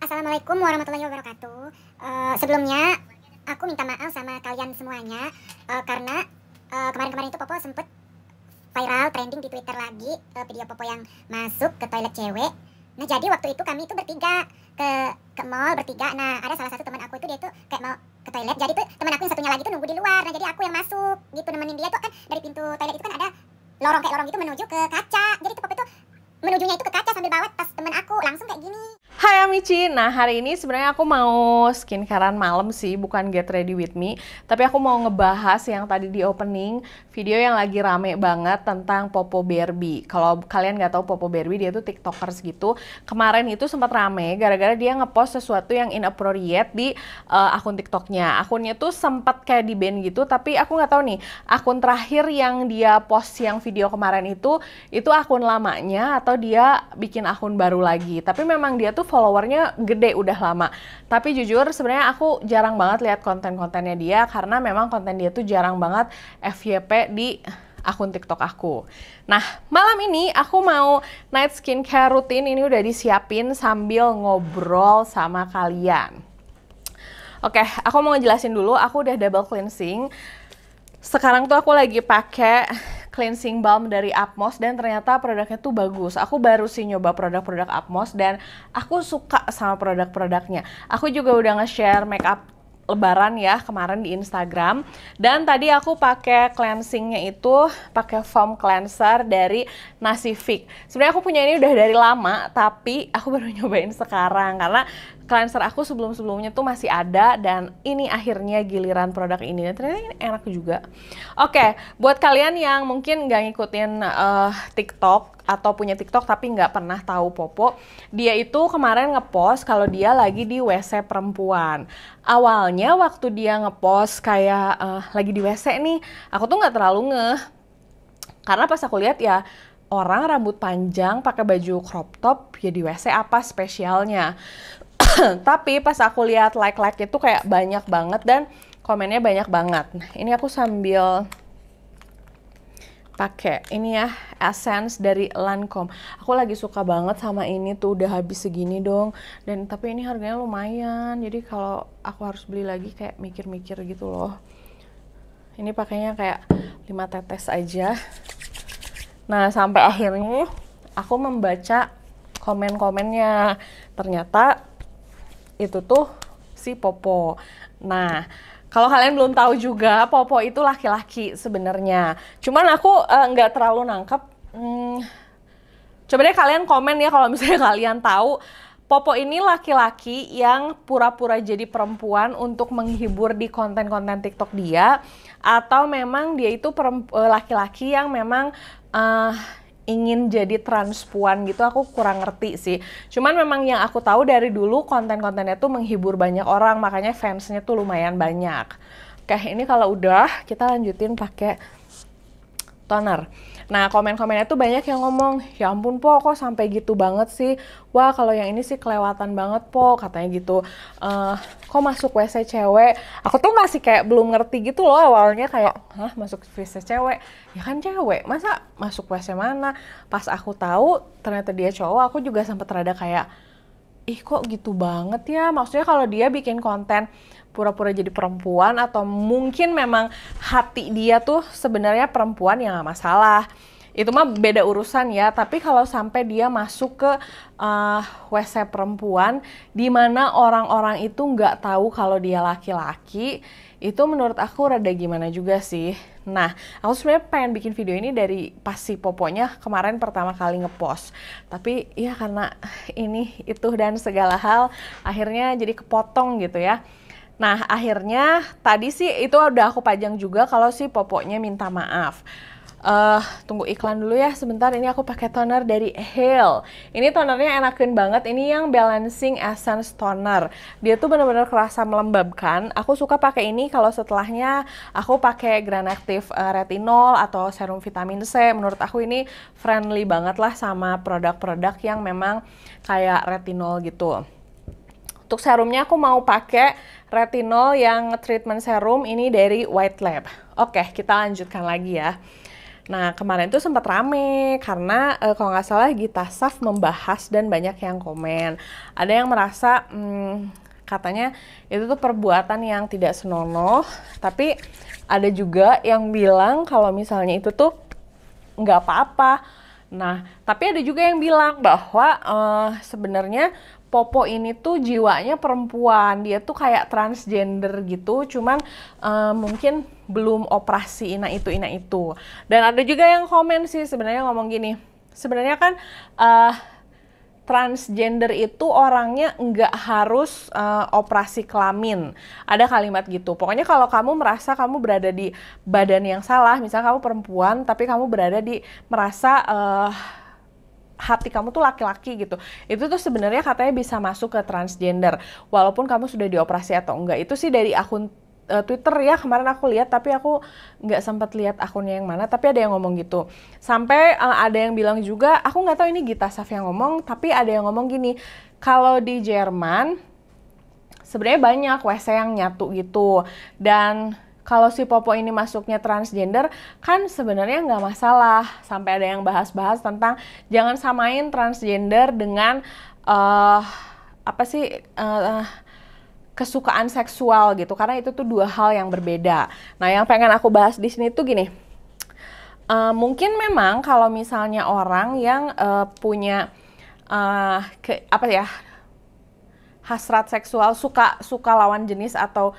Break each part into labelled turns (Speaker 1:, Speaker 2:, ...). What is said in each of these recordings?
Speaker 1: Assalamualaikum warahmatullahi wabarakatuh. Sebelumnya aku minta maaf sama kalian semuanya karena kemarin-kemarin itu Popo sempet viral trending di Twitter lagi video Popo yang masuk ke toilet cewek. Nah jadi waktu itu kami itu bertiga ke mall bertiga. Nah ada salah satu teman aku itu dia tuh kayak mau ke toilet. Jadi tuh teman aku yang satunya lagi tuh nunggu di luar. Nah jadi aku yang masuk gitu nemenin dia tuh kan dari pintu toilet itu kan ada lorong kayak lorong gitu menuju ke kaca. Jadi tuh Popo itu menujunya itu ke kaca sambil bawa tas teman aku langsung kayak gini.
Speaker 2: Hai Amici, nah hari ini sebenarnya aku mau skincarean malam sih, bukan get ready with me. Tapi aku mau ngebahas yang tadi di opening, video yang lagi rame banget tentang Popo Barbie. Kalau kalian nggak tahu Popo Barbie, dia tuh tiktokers gitu. Kemarin itu sempat rame gara-gara dia ngepost sesuatu yang inappropriate di akun tiktoknya. Akunnya tuh sempat kayak di ban gitu, tapi aku nggak tahu nih, akun terakhir yang dia post yang video kemarin itu akun lamanya atau dia bikin akun baru lagi. Tapi memang dia tuh followernya gede udah lama. Tapi jujur sebenarnya aku jarang banget lihat konten-kontennya dia karena memang konten dia tuh jarang banget FYP di akun TikTok aku. Nah, malam ini aku mau night skincare rutin, ini udah disiapin sambil ngobrol sama kalian. Oke, aku mau ngejelasin dulu, aku udah double cleansing. Sekarang tuh aku lagi pakai cleansing balm dari Atmos dan ternyata produknya tuh bagus. Aku baru sih nyoba produk-produk Atmos dan aku suka sama produk-produknya. Aku juga udah nge-share makeup lebaran ya kemarin di Instagram. Dan tadi aku pakai cleansingnya itu pakai foam cleanser dari Nasifik. Sebenarnya aku punya ini udah dari lama, tapi aku baru nyobain sekarang karena cleanser aku sebelum-sebelumnya tuh masih ada dan ini akhirnya giliran produk ini. Dan ternyata ini enak juga. Oke, buat kalian yang mungkin nggak ngikutin TikTok atau punya TikTok tapi nggak pernah tahu Popo, dia itu kemarin ngepost kalau dia lagi di WC perempuan. Awalnya waktu dia ngepost kayak lagi di WC nih, aku tuh nggak terlalu ngeh. Karena pas aku lihat ya, orang rambut panjang pakai baju crop top ya di WC apa spesialnya. Tapi pas aku lihat like itu kayak banyak banget dan komennya banyak banget. Nah, ini aku sambil pakai ini ya, essence dari Lancome. Aku lagi suka banget sama ini tuh, udah habis segini dong. Dan tapi ini harganya lumayan. Jadi kalau aku harus beli lagi kayak mikir-mikir gitu loh. Ini pakainya kayak 5 tetes aja. Nah, sampai akhirnya aku membaca komen-komennya. Ternyata itu tuh si Popo. Nah, kalau kalian belum tahu juga, Popo itu laki-laki sebenarnya. Cuman aku nggak terlalu nangkep. Coba deh kalian komen ya kalau misalnya kalian tahu Popo ini laki-laki yang pura-pura jadi perempuan untuk menghibur di konten-konten TikTok dia, atau memang dia itu laki-laki yang memang ingin jadi transpuan gitu. Aku kurang ngerti sih. Cuman memang yang aku tahu dari dulu konten-kontennya tuh menghibur banyak orang, makanya fansnya tuh lumayan banyak. Oke, ini kalau udah kita lanjutin pakai toner. Nah, komen-komennya tuh banyak yang ngomong, ya ampun Po, kok sampai gitu banget sih? Wah, kalau yang ini sih kelewatan banget Po, katanya gitu. Kok masuk WC cewek? Aku tuh masih kayak belum ngerti gitu loh awalnya, kayak, hah masuk WC cewek? Ya kan cewek, masa masuk WC mana? Pas aku tahu ternyata dia cowok, aku juga sempet rada kayak, ih kok gitu banget ya? Maksudnya kalau dia bikin konten pura-pura jadi perempuan atau mungkin memang hati dia tuh sebenarnya perempuan, ya nggak masalah. Itu mah beda urusan ya. Tapi kalau sampai dia masuk ke WC perempuan di mana orang-orang itu nggak tahu kalau dia laki-laki, itu menurut aku rada gimana juga sih. Nah, aku sebenarnya pengen bikin video ini dari pas si Poponya kemarin pertama kali ngepost. Tapi ya karena ini, itu, dan segala hal akhirnya jadi kepotong gitu ya. Nah, akhirnya tadi sih itu udah aku pajang juga kalau si Poponya minta maaf. Tunggu iklan dulu ya sebentar. Ini aku pakai toner dari Hale. Ini tonernya enakin banget. Ini yang Balancing Essence Toner. Dia tuh bener-bener kerasa melembabkan. Aku suka pakai ini kalau setelahnya aku pakai Granactive Retinol atau serum vitamin C. Menurut aku ini friendly banget lah sama produk-produk yang memang kayak retinol gitu. Untuk serumnya aku mau pakai retinol yang treatment serum ini dari White Lab. Oke, kita lanjutkan lagi ya. Nah, kemarin tuh sempat rame karena kalau nggak salah Gita Saf membahas dan banyak yang komen. Ada yang merasa katanya itu tuh perbuatan yang tidak senonoh, tapi ada juga yang bilang kalau misalnya itu tuh nggak apa-apa. Nah, tapi ada juga yang bilang bahwa sebenarnya Popo ini tuh jiwanya perempuan, dia tuh kayak transgender gitu, cuman mungkin belum operasi ina itu. Dan ada juga yang komen sih sebenarnya ngomong gini, sebenarnya kan transgender itu orangnya nggak harus operasi kelamin. Ada kalimat gitu. Pokoknya kalau kamu merasa kamu berada di badan yang salah, misalnya kamu perempuan, tapi kamu berada di merasa hati kamu tuh laki-laki gitu. Itu tuh sebenarnya katanya bisa masuk ke transgender. Walaupun kamu sudah dioperasi atau enggak. Itu sih dari akun Twitter ya, kemarin aku lihat, tapi aku nggak sempat lihat akunnya yang mana, tapi ada yang ngomong gitu. Sampai ada yang bilang juga, aku nggak tahu ini Gita Saf yang ngomong, tapi ada yang ngomong gini, kalau di Jerman sebenarnya banyak WC yang nyatu gitu, dan kalau si Popo ini masuknya transgender, kan sebenarnya nggak masalah. Sampai ada yang bahas-bahas tentang jangan samain transgender dengan kesukaan seksual gitu, karena itu tuh dua hal yang berbeda. Nah, yang pengen aku bahas di sini tuh gini, mungkin memang kalau misalnya orang yang punya hasrat seksual, suka lawan jenis atau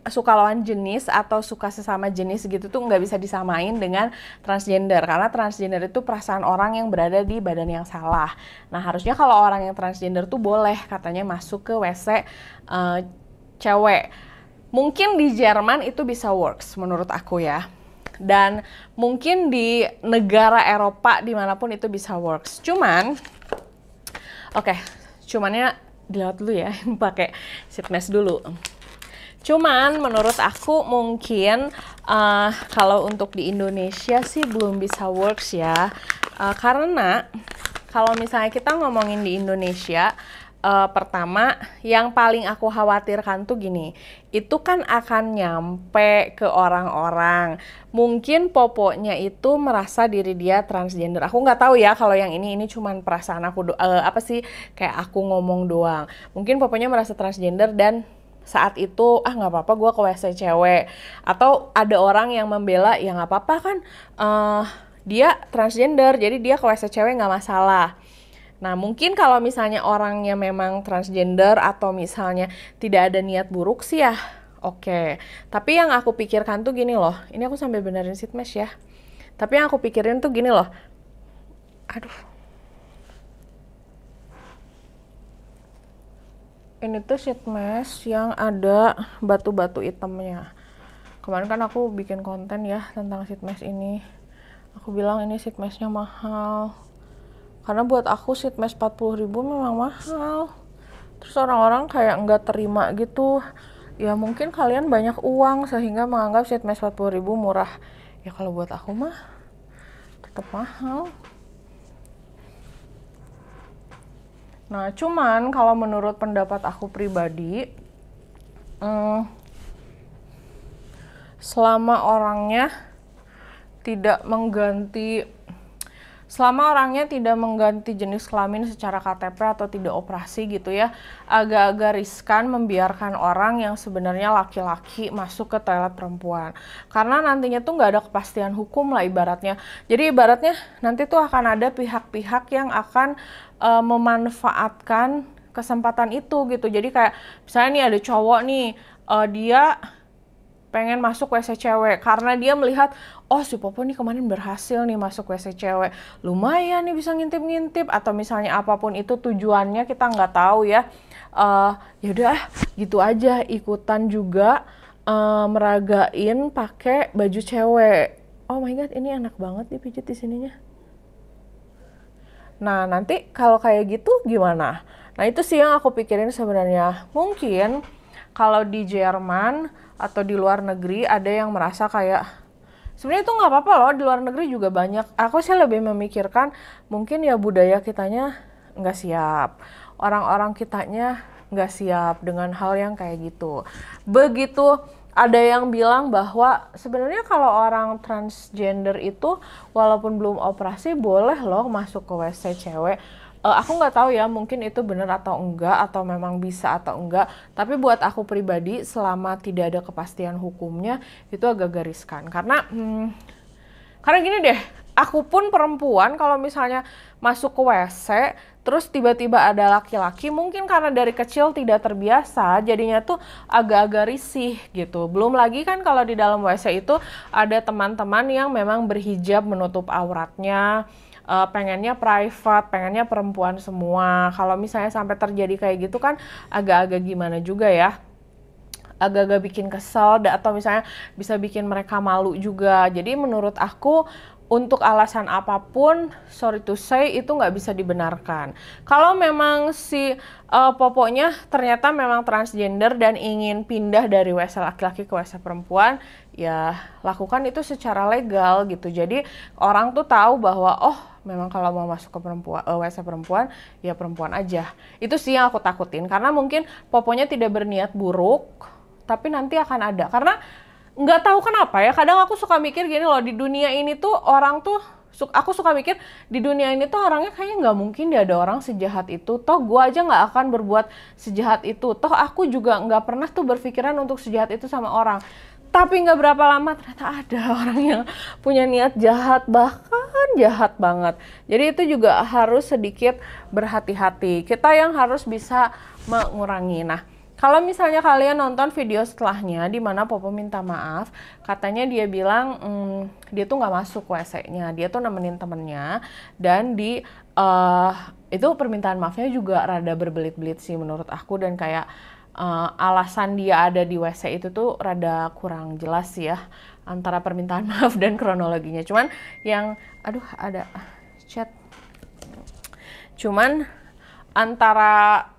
Speaker 2: suka lawan jenis atau suka sesama jenis gitu tuh nggak bisa disamain dengan transgender, karena transgender itu perasaan orang yang berada di badan yang salah. Nah, harusnya kalau orang yang transgender tuh boleh katanya masuk ke WC cewek. Mungkin di Jerman itu bisa works menurut aku ya, dan mungkin di negara Eropa dimanapun itu bisa works. Cumannya dilewat dulu ya, pakai fitness dulu. Cuman menurut aku mungkin kalau untuk di Indonesia sih belum bisa works ya, karena kalau misalnya kita ngomongin di Indonesia, pertama yang paling aku khawatirkan tuh gini, itu kan akan nyampe ke orang-orang, mungkin Poponya itu merasa diri dia transgender. Aku nggak tahu ya kalau yang ini cuman perasaan aku kayak aku ngomong doang. Mungkin Poponya merasa transgender dan saat itu nggak apa-apa gue ke WC cewek, atau ada orang yang membela ya nggak apa-apa kan dia transgender jadi dia ke WC cewek nggak masalah. Nah, mungkin kalau misalnya orangnya memang transgender atau misalnya tidak ada niat buruk sih ya oke. Tapi yang aku pikirkan tuh gini loh, ini aku sambil benerin sheet mesh ya, tapi yang aku pikirin tuh gini loh, ini tuh sheet mesh yang ada batu-batu hitamnya. Kemarin kan aku bikin konten ya tentang sheet mesh ini. Aku bilang ini sheet meshnya mahal. Karena buat aku sheet mesh 40.000 memang mahal. Terus orang-orang kayak nggak terima gitu. Ya mungkin kalian banyak uang sehingga menganggap sheet mesh 40.000 murah. Ya kalau buat aku mah tetap mahal. Nah, cuman kalau menurut pendapat aku pribadi, selama orangnya tidak mengganti jenis kelamin secara KTP atau tidak operasi gitu ya, agak-agak riskan membiarkan orang yang sebenarnya laki-laki masuk ke toilet perempuan, karena nantinya tuh nggak ada kepastian hukum lah ibaratnya. Jadi ibaratnya nanti tuh akan ada pihak-pihak yang akan memanfaatkan kesempatan itu gitu. Jadi kayak misalnya nih ada cowok nih, dia pengen masuk WC cewek karena dia melihat, oh si Popo nih kemarin berhasil nih masuk WC cewek, lumayan nih bisa ngintip-ngintip, atau misalnya apapun itu tujuannya kita nggak tahu ya. Yaudah gitu aja ikutan juga meragain pakai baju cewek. Oh my god, ini enak banget dipijit di sininya. Nah, nanti kalau kayak gitu gimana? Nah, itu sih yang aku pikirin sebenarnya. Mungkin kalau di Jerman atau di luar negeri ada yang merasa kayak sebenarnya itu nggak apa-apa loh, di luar negeri juga banyak. Aku sih lebih memikirkan mungkin ya budaya kitanya nggak siap, orang-orang kitanya nggak siap dengan hal yang kayak gitu. Begitu ada yang bilang bahwa sebenarnya kalau orang transgender itu walaupun belum operasi boleh loh masuk ke WC cewek. Aku nggak tahu ya, mungkin itu benar atau enggak, atau memang bisa atau enggak. Tapi buat aku pribadi, selama tidak ada kepastian hukumnya, itu agak gariskan. Karena gini deh, aku pun perempuan kalau misalnya masuk ke WC, terus tiba-tiba ada laki-laki, mungkin karena dari kecil tidak terbiasa, jadinya tuh agak-agak risih gitu. Belum lagi kan kalau di dalam WC itu ada teman-teman yang memang berhijab menutup auratnya, pengennya private, pengennya perempuan semua. Kalau misalnya sampai terjadi kayak gitu kan agak-agak gimana juga ya. Agak-agak bikin kesel atau misalnya bisa bikin mereka malu juga. Jadi menurut aku untuk alasan apapun, sorry to say, itu nggak bisa dibenarkan. Kalau memang si popoknya ternyata memang transgender dan ingin pindah dari WC laki-laki ke WC perempuan, ya lakukan itu secara legal gitu. Jadi orang tuh tahu bahwa oh memang kalau mau masuk ke WC perempuan, ya perempuan aja. Itu sih yang aku takutin, karena mungkin poponya tidak berniat buruk, tapi nanti akan ada. Karena nggak tahu kenapa ya, kadang aku suka mikir gini loh, di dunia ini tuh orang tuh, aku suka mikir di dunia ini tuh orangnya kayaknya nggak mungkin dia ada orang sejahat itu. Toh gue aja nggak akan berbuat sejahat itu. Toh aku juga nggak pernah tuh berpikiran untuk sejahat itu sama orang. Tapi nggak berapa lama ternyata ada orang yang punya niat jahat, bahkan jahat banget. Jadi itu juga harus sedikit berhati-hati. Kita yang harus bisa mengurangi. Nah, kalau misalnya kalian nonton video setelahnya di mana Popo minta maaf, katanya dia bilang dia tuh nggak masuk WC-nya, dia tuh nemenin temennya, dan itu permintaan maafnya juga rada berbelit-belit sih menurut aku, dan kayak alasan dia ada di WC itu tuh rada kurang jelas sih ya antara permintaan maaf dan kronologinya. Cuman yang ada chat. Cuman antara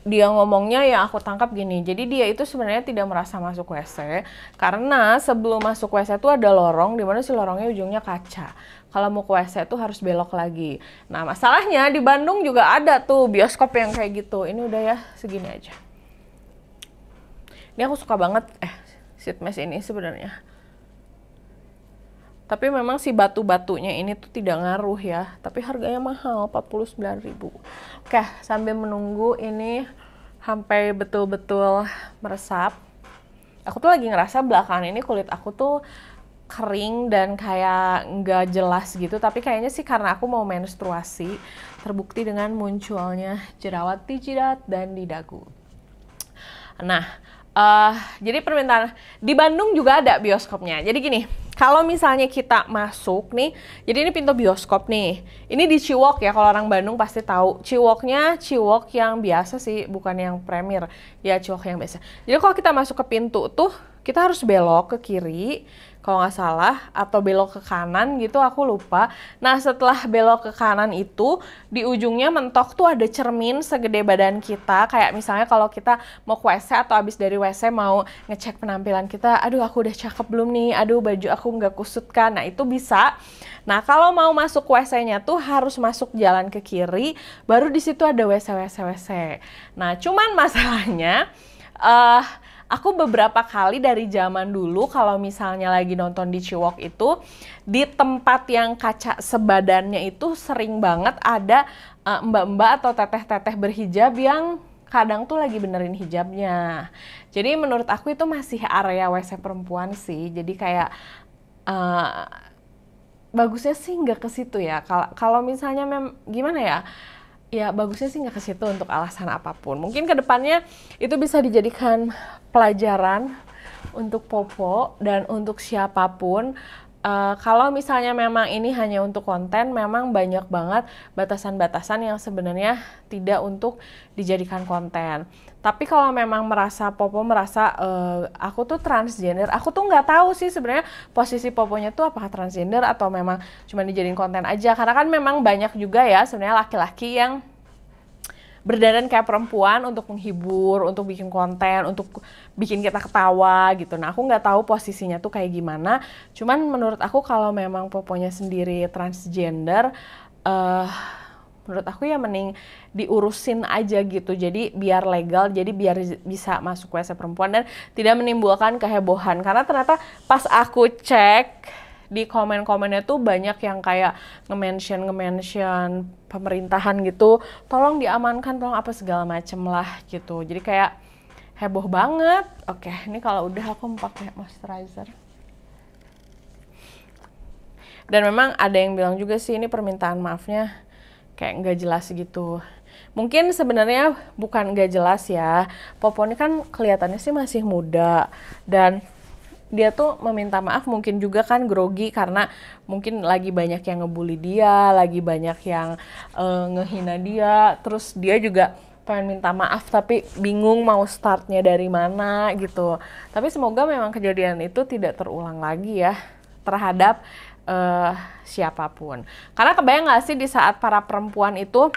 Speaker 2: dia ngomongnya yang aku tangkap gini, jadi dia itu sebenarnya tidak merasa masuk WC karena sebelum masuk WC itu ada lorong di mana si lorongnya ujungnya kaca. Kalau mau ke WC itu harus belok lagi. Nah masalahnya di Bandung juga ada tuh bioskop yang kayak gitu. Ini udah ya segini aja. Ini aku suka banget seat mesh ini sebenarnya. Tapi memang si batu-batunya ini tuh tidak ngaruh ya. Tapi harganya mahal, 49.000. Oke, sambil menunggu ini sampai betul-betul meresap. Aku tuh lagi ngerasa belakangan ini kulit aku tuh kering dan kayak nggak jelas gitu. Tapi kayaknya sih karena aku mau menstruasi. Terbukti dengan munculnya jerawat di jidat dan di dagu. Nah, jadi permintaan di Bandung juga ada bioskopnya. Jadi gini, kalau misalnya kita masuk nih, jadi ini pintu bioskop nih. Ini di Ciwok ya, kalau orang Bandung pasti tahu. Ciwoknya Ciwok yang biasa sih, bukan yang premier. Ya Ciwok yang biasa. Jadi kalau kita masuk ke pintu tuh, kita harus belok ke kiri, kalau nggak salah, atau belok ke kanan gitu, aku lupa. Nah setelah belok ke kanan itu, di ujungnya mentok tuh ada cermin segede badan kita. Kayak misalnya kalau kita mau ke WC atau habis dari WC mau ngecek penampilan kita, aduh aku udah cakep belum nih, aduh baju aku nggak kusut kan, nah itu bisa. Nah kalau mau masuk WC-nya tuh harus masuk jalan ke kiri, baru di situ ada WC. Nah cuman masalahnya, aku beberapa kali dari zaman dulu kalau misalnya lagi nonton di Ciwok itu, di tempat yang kaca sebadannya itu sering banget ada mbak-mbak atau teteh-teteh berhijab yang kadang tuh lagi benerin hijabnya. Jadi menurut aku itu masih area WC perempuan sih. Jadi kayak bagusnya sih nggak ke situ ya. Kalau misalnya gimana ya? Ya bagusnya sih nggak ke situ untuk alasan apapun. Mungkin kedepannya itu bisa dijadikan pelajaran untuk Popo dan untuk siapapun. Kalau misalnya memang ini hanya untuk konten, memang banyak banget batasan-batasan yang sebenarnya tidak untuk dijadikan konten. Tapi kalau memang Popo merasa aku tuh transgender, aku tuh nggak tahu sih sebenarnya posisi Poponya tuh apakah transgender atau memang cuma dijadiin konten aja. Karena kan memang banyak juga ya sebenarnya laki-laki yang berdandan kayak perempuan untuk menghibur, untuk bikin konten, untuk bikin kita ketawa gitu. Nah aku nggak tahu posisinya tuh kayak gimana. Cuman menurut aku kalau memang Poponya sendiri transgender, menurut aku ya mending diurusin aja gitu, jadi biar legal, jadi biar bisa masuk WC perempuan dan tidak menimbulkan kehebohan. Karena ternyata pas aku cek di komen-komennya tuh banyak yang kayak nge-mention pemerintahan gitu, tolong diamankan, tolong apa segala macem lah gitu, jadi kayak heboh banget. Oke, ini kalau udah aku mau pakai moisturizer. Dan memang ada yang bilang juga sih ini permintaan maafnya kayak nggak jelas gitu. Mungkin sebenarnya bukan nggak jelas ya. Popo ini kan kelihatannya sih masih muda dan dia tuh meminta maaf mungkin juga kan grogi karena mungkin lagi banyak yang ngebully dia, lagi banyak yang ngehina dia, terus dia juga pengen minta maaf tapi bingung mau startnya dari mana gitu. Tapi semoga memang kejadian itu tidak terulang lagi ya terhadap siapapun. Karena kebayang gak sih di saat para perempuan itu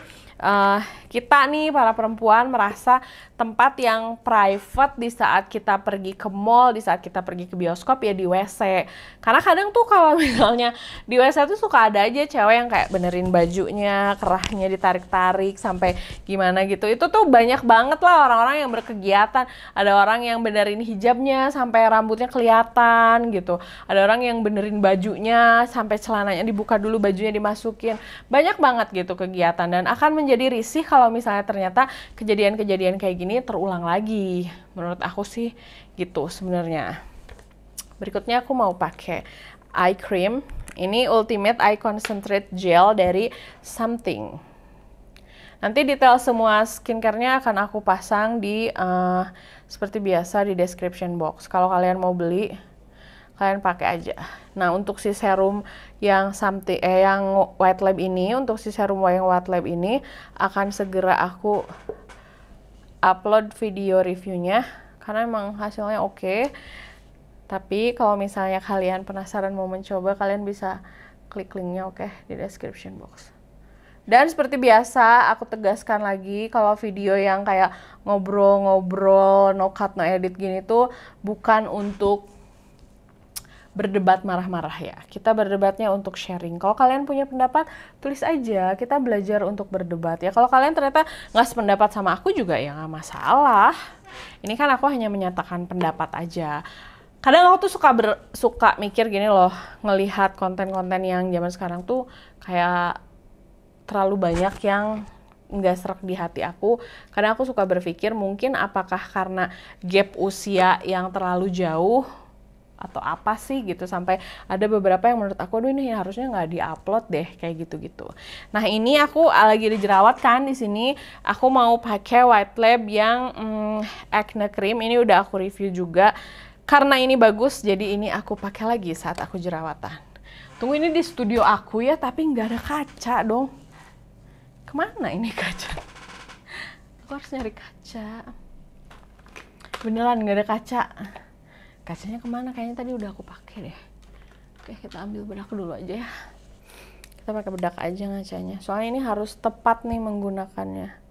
Speaker 2: kita nih para perempuan merasa tempat yang private di saat kita pergi ke mall, di saat kita pergi ke bioskop ya di WC. Karena kadang tuh kalau misalnya di WC tuh suka ada aja cewek yang kayak benerin bajunya, kerahnya ditarik-tarik sampai gimana gitu. Itu tuh banyak banget lah orang-orang yang berkegiatan. Ada orang yang benerin hijabnya sampai rambutnya kelihatan gitu. Ada orang yang benerin bajunya sampai celananya dibuka dulu, bajunya dimasukin. Banyak banget gitu kegiatan dan akan menjadi risih kalau misalnya ternyata kejadian-kejadian kayak gini terulang lagi. Menurut aku sih gitu sebenarnya. Berikutnya aku mau pakai eye cream. Ini Ultimate Eye Concentrate Gel dari Something. Nanti detail semua skincare-nya akan aku pasang di seperti biasa di description box. Kalau kalian mau beli, kalian pakai aja. Nah, untuk si serum yang yang White Lab ini, untuk si serum yang White Lab ini akan segera aku upload video reviewnya karena emang hasilnya oke. Tapi kalau misalnya kalian penasaran mau mencoba, kalian bisa klik linknya oke di description box. Dan seperti biasa aku tegaskan lagi kalau video yang kayak ngobrol-ngobrol, no cut, no edit gini tuh bukan untuk berdebat marah-marah ya. Kita berdebatnya untuk sharing. Kalau kalian punya pendapat, tulis aja. Kita belajar untuk berdebat ya. Kalau kalian ternyata nggak sependapat sama aku juga ya nggak masalah. Ini kan aku hanya menyatakan pendapat aja. Kadang aku tuh suka mikir gini loh, ngelihat konten-konten yang zaman sekarang tuh kayak terlalu banyak yang nggak serak di hati aku. Kadang aku suka berpikir mungkin apakah karena gap usia yang terlalu jauh atau apa sih gitu, sampai ada beberapa yang menurut aku, aduh ini harusnya nggak diupload deh kayak gitu-gitu. Nah ini aku lagi dijerawat kan di sini, aku mau pakai White Lab yang acne cream. Ini udah aku review juga karena ini bagus, jadi ini aku pakai lagi saat aku jerawatan. Tunggu, ini di studio aku ya, tapi nggak ada kaca dong. Kemana ini kaca? Aku harus nyari kaca. Beneran nggak ada kaca. Kacanya kemana? Kayaknya tadi udah aku pakai deh. Oke, kita ambil bedak dulu aja ya. Kita pakai bedak aja ngacanya. Soalnya ini harus tepat nih menggunakannya.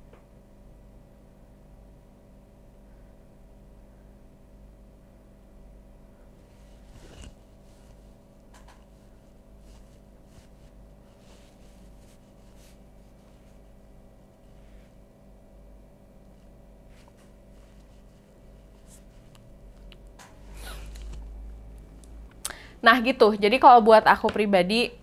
Speaker 2: Nah gitu, jadi kalau buat aku pribadi,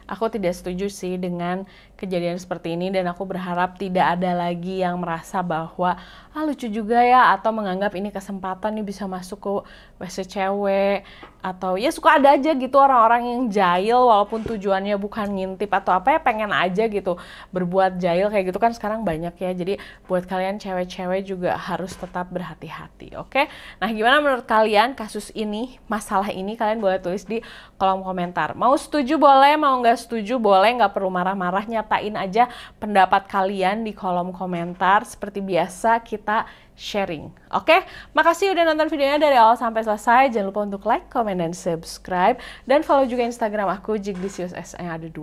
Speaker 2: aku tidak setuju sih dengan kejadian seperti ini, dan aku berharap tidak ada lagi yang merasa bahwa lucu juga ya, atau menganggap ini kesempatan nih bisa masuk ke WC cewek, atau ya suka ada aja gitu orang-orang yang jahil walaupun tujuannya bukan ngintip atau apa ya, pengen aja gitu berbuat jahil kayak gitu kan sekarang banyak ya. Jadi buat kalian cewek-cewek juga harus tetap berhati-hati, oke? Nah gimana menurut kalian kasus ini, masalah ini? Kalian boleh tulis di kolom komentar. Mau setuju boleh, mau nggak setuju boleh, nggak perlu marah-marah, nyatain aja pendapat kalian di kolom komentar. Seperti biasa kita sharing, oke? Makasih udah nonton videonya dari awal sampai selesai. Jangan lupa untuk like, comment, dan subscribe, dan follow juga Instagram aku Jiglisius yang ada 2.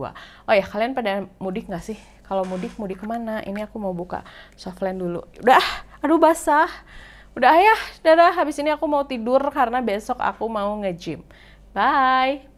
Speaker 2: Oh ya, kalian pada mudik nggak sih? Kalau mudik kemana? Ini aku mau buka softland dulu. Udah, aduh basah. Udah ya, dadah. Habis ini aku mau tidur karena besok aku mau nge-gym. Bye.